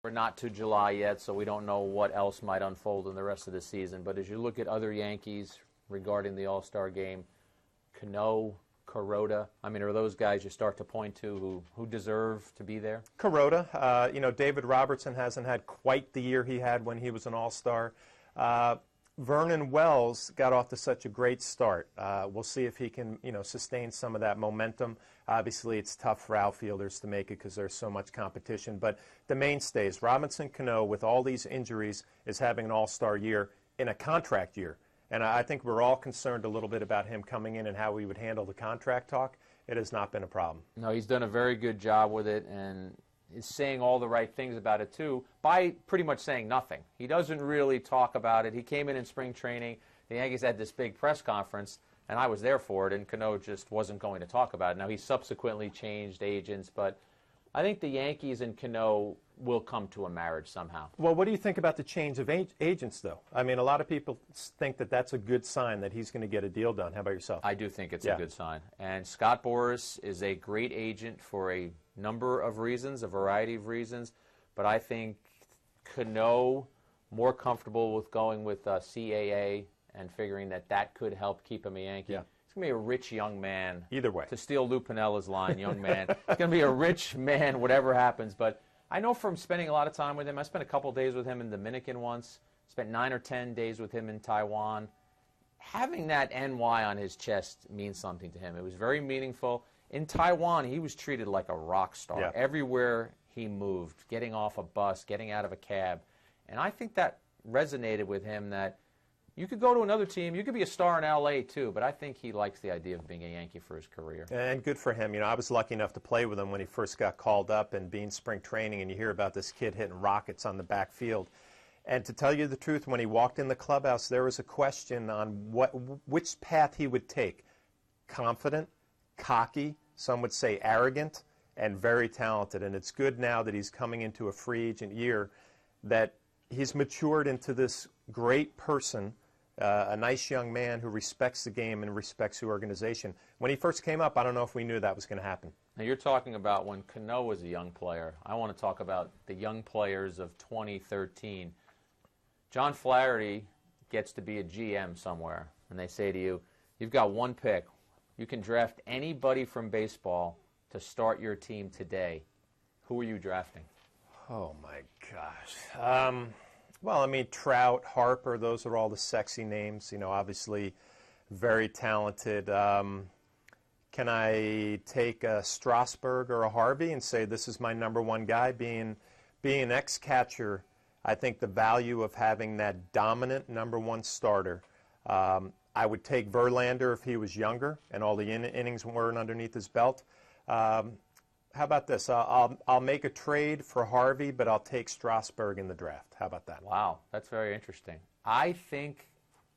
We're not to July yet, so we don't know what else might unfold in the rest of the season. But as you look at other Yankees regarding the All-Star game, Cano, Kuroda, I mean, are those guys you start to point to who deserve to be there? Kuroda, you know, David Robertson hasn't had quite the year he had when he was an All-Star. Vernon Wells got off to such a great start. We'll see if he can, you know, sustain some of that momentum. Obviously, it's tough for outfielders to make it because there's so much competition. But the mainstays, Robinson Cano, with all these injuries, is having an all-star year in a contract year. And I think we're all concerned a little bit about him coming in and how he would handle the contract talk. It has not been a problem. No, he's done a very good job with it, and is saying all the right things about it, too, by pretty much saying nothing. He doesn't really talk about it. He came in spring training. The Yankees had this big press conference, and I was there for it, and Cano just wasn't going to talk about it. Now, he subsequently changed agents, but I think the Yankees and Cano will come to a marriage somehow. Well, what do you think about the change of agents, though? I mean, a lot of people think that that's a good sign that he's going to get a deal done. How about yourself? I do think it's a good sign. And Scott Boras is a great agent for a number of reasons, a variety of reasons, but I think Cano more comfortable with going with CAA and figuring that could help keep him a Yankee. Yeah. He's going to be a rich young man. Either way. To steal Lou Pinella's line, young man. He's going to be a rich man, whatever happens. But I know from spending a lot of time with him, I spent a couple days with him in Dominican once, spent 9 or 10 days with him in Taiwan. Having that NY on his chest means something to him. It was very meaningful. In Taiwan, he was treated like a rock star. Yeah. Everywhere he moved, getting off a bus, getting out of a cab. And I think that resonated with him, that you could go to another team, you could be a star in L.A. too, but I think he likes the idea of being a Yankee for his career. And good for him. You know, I was lucky enough to play with him when he first got called up and being spring training, and you hear about this kid hitting rockets on the backfield. And to tell you the truth, when he walked in the clubhouse, there was a question on which path he would take. Confident, cocky, some would say arrogant, and very talented. And it's good now that he's coming into a free agent year that he's matured into this great person, a nice young man who respects the game and respects the organization. When he first came up, I don't know if we knew that was going to happen. Now, you're talking about when Cano was a young player. I want to talk about the young players of 2013. John Flaherty gets to be a GM somewhere, and they say to you, you've got one pick. You can draft anybody from baseball to start your team today. Who are you drafting? Oh, my gosh. Well, I mean, Trout, Harper, those are all the sexy names. You know, obviously very talented. Can I take a Strasburg or a Harvey and say this is my number one guy? Being an ex-catcher, I think the value of having that dominant number one starter. I would take Verlander if he was younger and all the innings weren't underneath his belt. How about this? I'll make a trade for Harvey, but I'll take Strasburg in the draft. How about that? Wow, that's very interesting. I think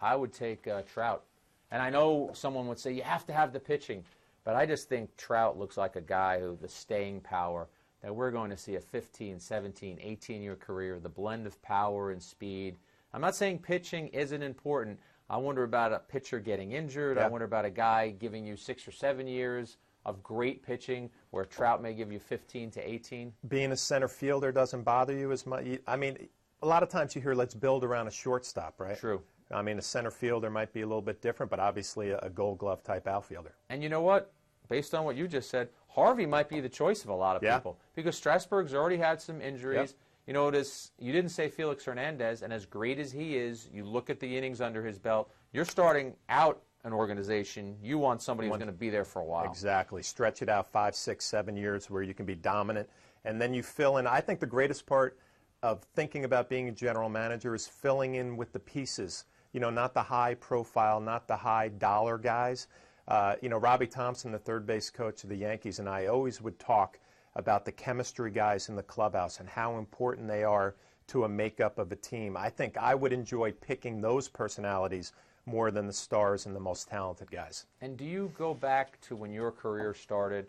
I would take Trout. And I know someone would say you have to have the pitching, but I just think Trout looks like a guy who the staying power, that we're going to see a 15, 17, 18-year career, the blend of power and speed. I'm not saying pitching isn't important. I wonder about a pitcher getting injured. Yeah. I wonder about a guy giving you 6 or 7 years of great pitching, where Trout may give you 15 to 18. Being a center fielder doesn't bother you as much. I mean, a lot of times you hear let's build around a shortstop, right? True. I mean, a center fielder might be a little bit different, but obviously a Gold Glove type outfielder. And you know what? Based on what you just said, Harvey might be the choice of a lot of people, because Strasburg's already had some injuries. Yep. You notice you didn't say Felix Hernandez, and as great as he is, you look at the innings under his belt. You're starting out an organization, you want somebody who's going to be there for a while. Exactly. Stretch it out 5, 6, 7 years where you can be dominant, and then you fill in. I think the greatest part of thinking about being a general manager is filling in with the pieces. You know, not the high profile, not the high dollar guys. You know, Robbie Thompson, the third base coach of the Yankees, and I always would talk about the chemistry guys in the clubhouse and how important they are to a makeup of a team. I think I would enjoy picking those personalities more than the stars and the most talented guys. And do you go back to when your career started?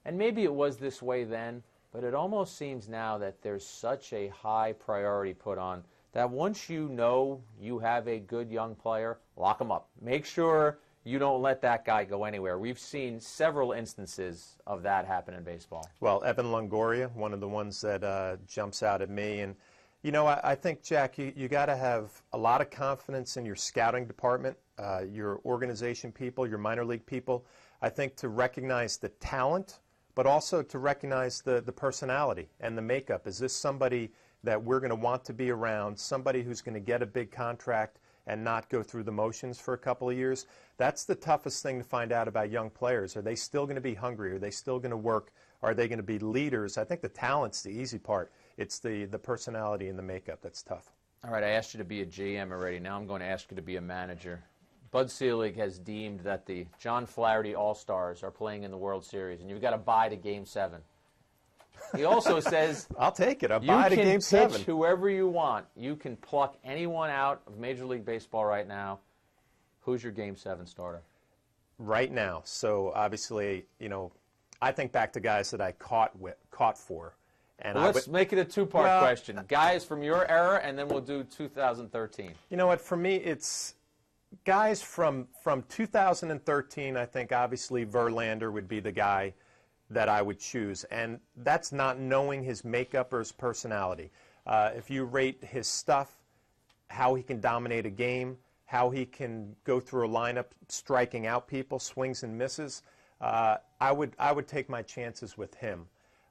And maybe it was this way then, but it almost seems now that there's such a high priority put on that once you know you have a good young player, lock them up. Make sure you don't let that guy go anywhere. We've seen several instances of that happen in baseball. Well, Evan Longoria, one of the ones that jumps out at me. And, you know, I think, Jack, you got to have a lot of confidence in your scouting department, your organization people, your minor league people. I think to recognize the talent, but also to recognize the personality and the makeup. Is this somebody that we're going to want to be around, somebody who's going to get a big contract and not go through the motions for a couple of years? That's the toughest thing to find out about young players. Are they still going to be hungry? Are they still going to work? Are they going to be leaders? I think the talent's the easy part. It's the personality and the makeup that's tough. All right, I asked you to be a GM already. Now I'm going to ask you to be a manager. Bud Selig has deemed that the John Flaherty All-Stars are playing in the World Series, and you've got to buy to Game 7. He also says, I'll take it. I'll buy to Game 7. You can pitch whoever you want. You can pluck anyone out of Major League Baseball right now. Who's your Game 7 starter? Right now. So, obviously, you know, I think back to guys that I caught for. And well, let's make it a two-part question. Guys from your era, and then we'll do 2013. You know what? For me, it's guys from 2013. I think, obviously, Verlander would be the guy that I would choose. And that's not knowing his makeup or his personality. If you rate his stuff, how he can dominate a game, how he can go through a lineup striking out people, swings and misses, I would take my chances with him.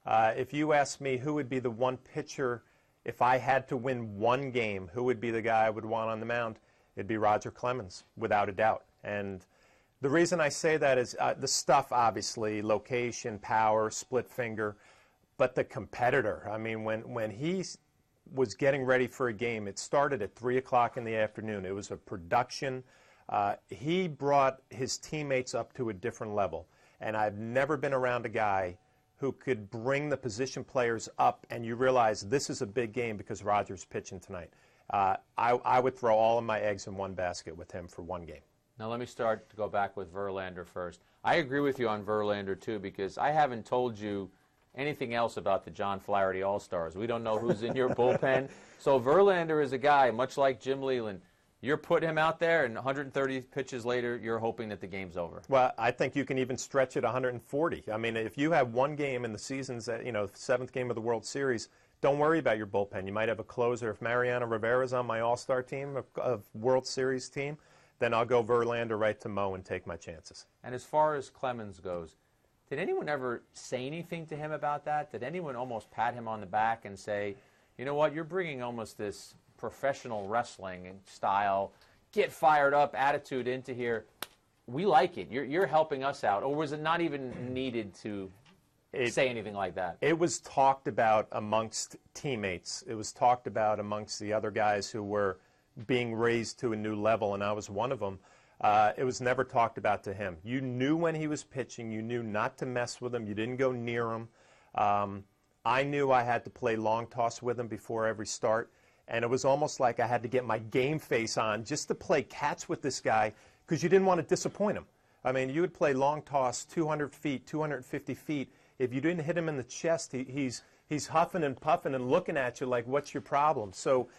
If you ask me who would be the one pitcher, if I had to win one game, who would be the guy I would want on the mound, it'd be Roger Clemens, without a doubt. And the reason I say that is the stuff, obviously, location, power, split finger, but the competitor. I mean, when he was getting ready for a game, it started at 3 o'clock in the afternoon. It was a production. He brought his teammates up to a different level. And I've never been around a guy who could bring the position players up, and you realize this is a big game because Roger's pitching tonight. I would throw all of my eggs in one basket with him for one game. Now let me start to go back with Verlander first. I agree with you on Verlander, too, because I haven't told you anything else about the John Flaherty All-Stars. We don't know who's in your bullpen. So Verlander is a guy, much like Jim Leyland. You're putting him out there, and 130 pitches later, you're hoping that the game's over. Well, I think you can even stretch it 140. I mean, if you have one game in the season's, seventh game of the World Series, don't worry about your bullpen. You might have a closer. If Mariano Rivera's on my All-Star team, of World Series team, then I'll go Verlander right to Mo and take my chances. And as far as Clemens goes, did anyone ever say anything to him about that? Did anyone almost pat him on the back and say, you know what, you're bringing almost this professional wrestling style, get fired up attitude into here. We like it. You're helping us out. Or was it not even needed to say anything like that? It was talked about amongst teammates. It was talked about amongst the other guys who were being raised to a new level, and I was one of them. It was never talked about to him. You knew when he was pitching. You knew not to mess with him. You didn't go near him. I knew I had to play long toss with him before every start, and it was almost like I had to get my game face on just to play catch with this guy because you didn't want to disappoint him. I mean, you would play long toss 200 feet, 250 feet. If you didn't hit him in the chest, he's huffing and puffing and looking at you like, what's your problem? So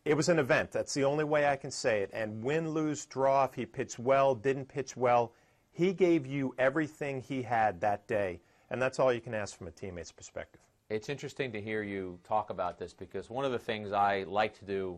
it was an event. That's the only way I can say it. And win, lose, draw, if he pitched well, didn't pitch well, he gave you everything he had that day. And that's all you can ask from a teammate's perspective. It's interesting to hear you talk about this because one of the things I like to do,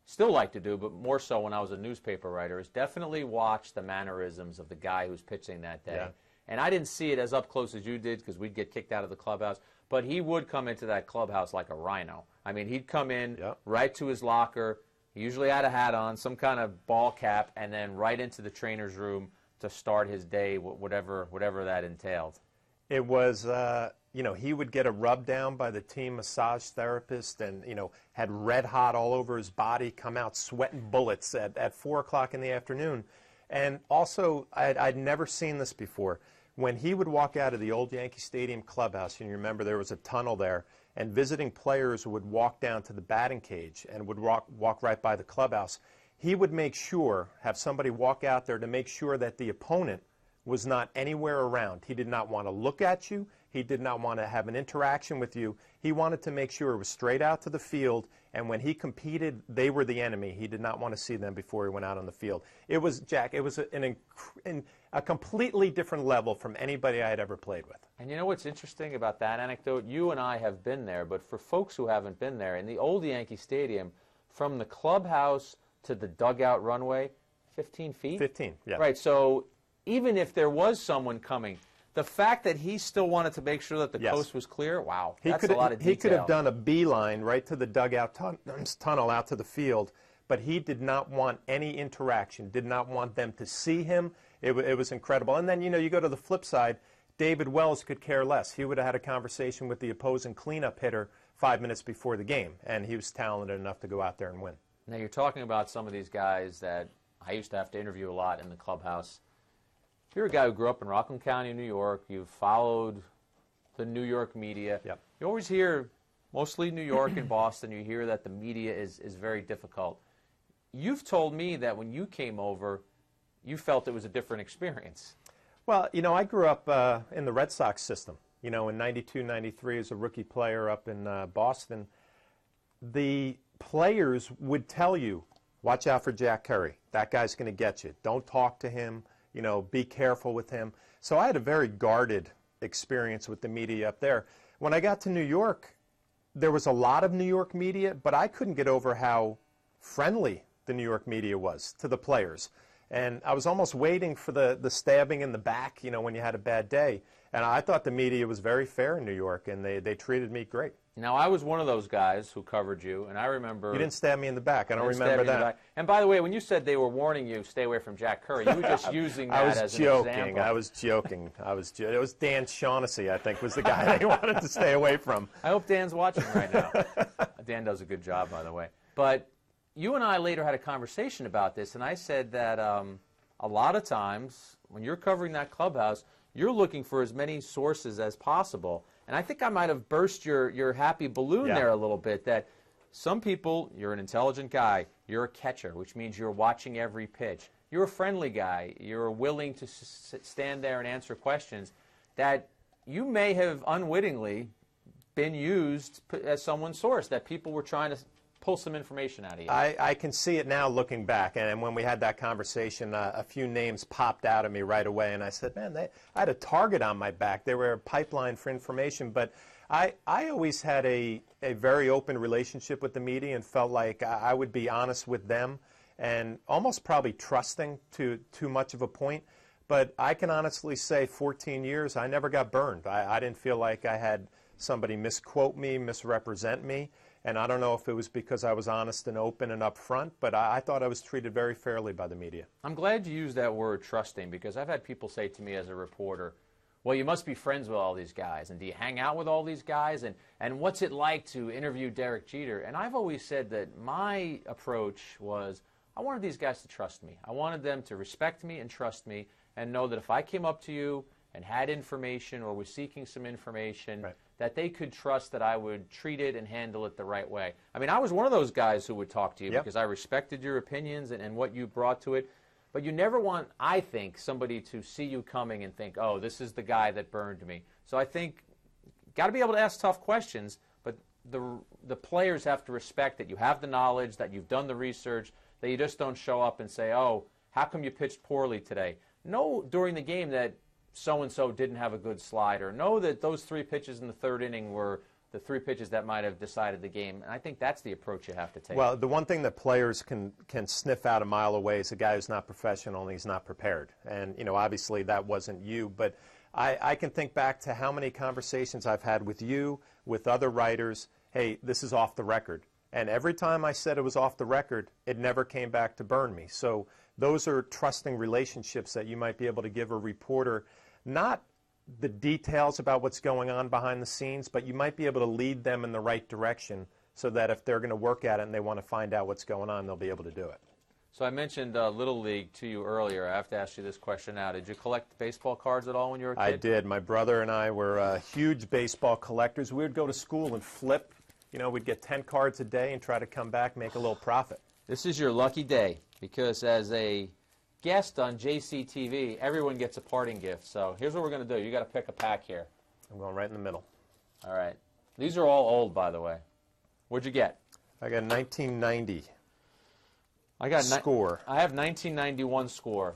still like to do, but more so when I was a newspaper writer, is definitely watch the mannerisms of the guy who's pitching that day. Yeah. And I didn't see it as up close as you did because we'd get kicked out of the clubhouse. But he would come into that clubhouse like a rhino. I mean, he'd come in right to his locker. He usually had a hat on, some kind of ball cap, and then right into the trainer's room to start his day, whatever that entailed. It was, he would get a rub down by the team massage therapist and, had red hot all over his body, come out sweating bullets at 4 o'clock in the afternoon. And also, I'd never seen this before. When he would walk out of the old Yankee Stadium clubhouse, and you remember there was a tunnel there, and visiting players would walk down to the batting cage and would walk right by the clubhouse, he would make sure, have somebody walk out there to make sure that the opponent was not anywhere around. He did not want to look at you. He did not want to have an interaction with you. He wanted to make sure it was straight out to the field, and when he competed, they were the enemy. He did not want to see them before he went out on the field. It was, Jack, it was a completely different level from anybody I had ever played with. And you know what's interesting about that anecdote? You and I have been there, but for folks who haven't been there, in the old Yankee Stadium, from the clubhouse to the dugout runway, 15 feet? 15, yeah. Right, so even if there was someone coming, the fact that he still wanted to make sure that the coast was clear, wow, that's a lot of detail. He could have done a beeline right to the dugout tunnel out to the field, but he did not want any interaction, did not want them to see him. It was incredible. And then, you go to the flip side, David Wells could care less. He would have had a conversation with the opposing cleanup hitter 5 minutes before the game, and he was talented enough to go out there and win. Now, you're talking about some of these guys that I used to have to interview a lot in the clubhouse. You're a guy who grew up in Rockland County, New York. You've followed the New York media. Yep. You always hear, mostly New York and Boston, you hear that the media is very difficult. You've told me that when you came over, you felt it was a different experience. Well, I grew up in the Red Sox system. In 92, 93 as a rookie player up in Boston. The players would tell you, watch out for Jack Curry. That guy's going to get you. Don't talk to him. Be careful with him. So I had a very guarded experience with the media up there. When I got to New York, there was a lot of New York media, but I couldn't get over how friendly the New York media was to the players. And I was almost waiting for the stabbing in the back, when you had a bad day. And I thought the media was very fair in New York, and they treated me great. Now, I was one of those guys who covered you, and I remember... You didn't stab me in the back. I don't remember that. And by the way, when you said they were warning you, stay away from Jack Curry, you were just using that as an example. I was joking. It was Dan Shaughnessy, I think, was the guy they wanted to stay away from. I hope Dan's watching right now. Dan does a good job, by the way. But you and I later had a conversation about this, and I said that a lot of times when you're covering that clubhouse, you're looking for as many sources as possible. And I think I might have burst your happy balloon there a little bit, that some people, you're an intelligent guy, you're a catcher, which means you're watching every pitch. You're a friendly guy, you're willing to stand there and answer questions, that you may have unwittingly been used as someone's source, that people were trying to pull some information out of you. I can see it now looking back, and when we had that conversation, a few names popped out at me right away, and I said, man, I had a target on my back. They were a pipeline for information, but I always had a very open relationship with the media and felt like I would be honest with them and almost probably trusting to too much of a point. But I can honestly say 14 years, I never got burned. I didn't feel like I had somebody misquote me, misrepresent me. And I don't know if it was because I was honest and open and upfront, but I thought I was treated very fairly by the media. I'm glad you used that word, trusting, because I've had people say to me as a reporter, well, you must be friends with all these guys, and do you hang out with all these guys, and what's it like to interview Derek Jeter? And I've always said that my approach was, I wanted these guys to trust me. I wanted them to respect me and trust me and know that if I came up to you and had information or was seeking some information, right, that they could trust that I would treat it and handle it the right way. I mean, I was one of those guys who would talk to you because I respected your opinions and what you brought to it. But you never want, I think, somebody to see you coming and think, oh, this is the guy that burned me. So I think got to be able to ask tough questions, but the players have to respect that you have the knowledge, that you've done the research, that you just don't show up and say, oh, how come you pitched poorly today? Know during the game that so-and-so didn't have a good slider. Know that those 3 pitches in the 3rd inning were the 3 pitches that might have decided the game. And I think that's the approach you have to take. Well, the one thing that players can sniff out a mile away is a guy who's not professional and he's not prepared. And, obviously that wasn't you. But I can think back to how many conversations I've had with you, with other writers, hey, this is off the record. And every time I said it was off the record, it never came back to burn me. So those are trusting relationships that you might be able to give a reporter, not the details about what's going on behind the scenes, but you might be able to lead them in the right direction so that if they're going to work at it and they want to find out what's going on, they'll be able to do it. So I mentioned Little League to you earlier. I have to ask you this question now. Did you collect baseball cards at all when you were a kid? I did. My brother and I were huge baseball collectors. We would go to school and flip. We'd get 10 cards a day and try to come back, make a little profit. This is your lucky day, because as a guest on JCTV, everyone gets a parting gift. So here's what we're going to do. You got to pick a pack here. I'm going right in the middle. All right. These are all old, by the way. What'd you get? I got 1990 I got score. I have 1991 score.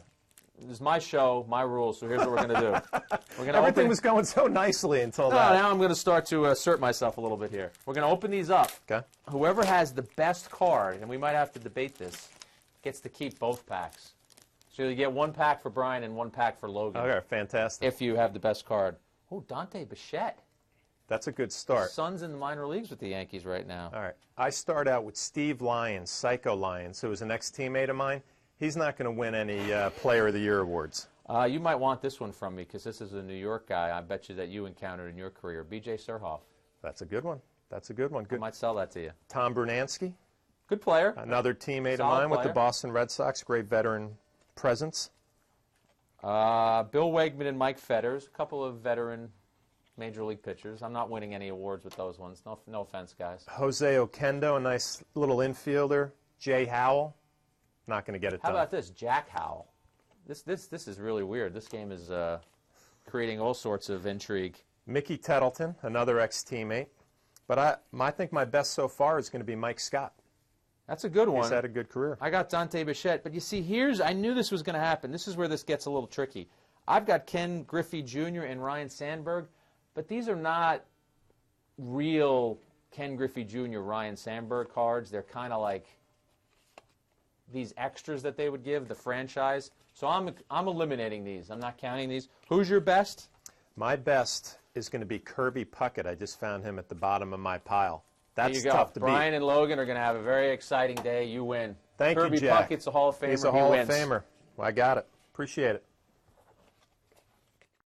This is my show, my rules, so here's what we're going to do. We're gonna Everything was going so nicely until No, that. now I'm going to start to assert myself a little bit here. We're going to open these up. Okay. Whoever has the best card, and we might have to debate this, gets to keep both packs. So you get one pack for Brian and one pack for Logan. Okay, fantastic. If you have the best card. Oh, Dante Bichette. That's a good start. Son's in the minor leagues with the Yankees right now. All right. I start out with Steve Lyons, Psycho Lyons, who is an ex-teammate of mine. He's not going to win any Player of the Year awards. You might want this one from me because this is a New York guy I bet you that you encountered in your career, B.J. Surhoff. That's a good one. That's a good one. Good. I might sell that to you. Tom Brunansky, Good player. another teammate of Solid mine with the player. Boston Red Sox, great veteran presence. Bill Wegman and Mike Fetters, a couple of veteran Major League pitchers. I'm not winning any awards with those ones. No offense, guys. Jose Oquendo, a nice little infielder. Jay Howell, not going to get it How done. about this, Jack Howell? This is really weird. This game is creating all sorts of intrigue. Mickey Tettleton, another ex-teammate. But I think my best so far is going to be Mike Scott. That's a good one. He's had a good career. I got Dante Bichette, but you see, I knew this was going to happen. This is where this gets a little tricky. I've got Ken Griffey Jr. and Ryan Sandberg, but these are not real Ken Griffey Jr., Ryan Sandberg cards. They're kind of like these extras that they would give, the franchise. So I'm eliminating these. I'm not counting these. Who's your best? My best is going to be Kirby Puckett. I just found him at the bottom of my pile. That's There you go. tough to Brian beat. and Logan are going to have a very exciting day. You win. Thank Kirby you, Jack. Puckett's a Hall of Famer. He's a He Hall wins. of Famer. Well, I got it. Appreciate it.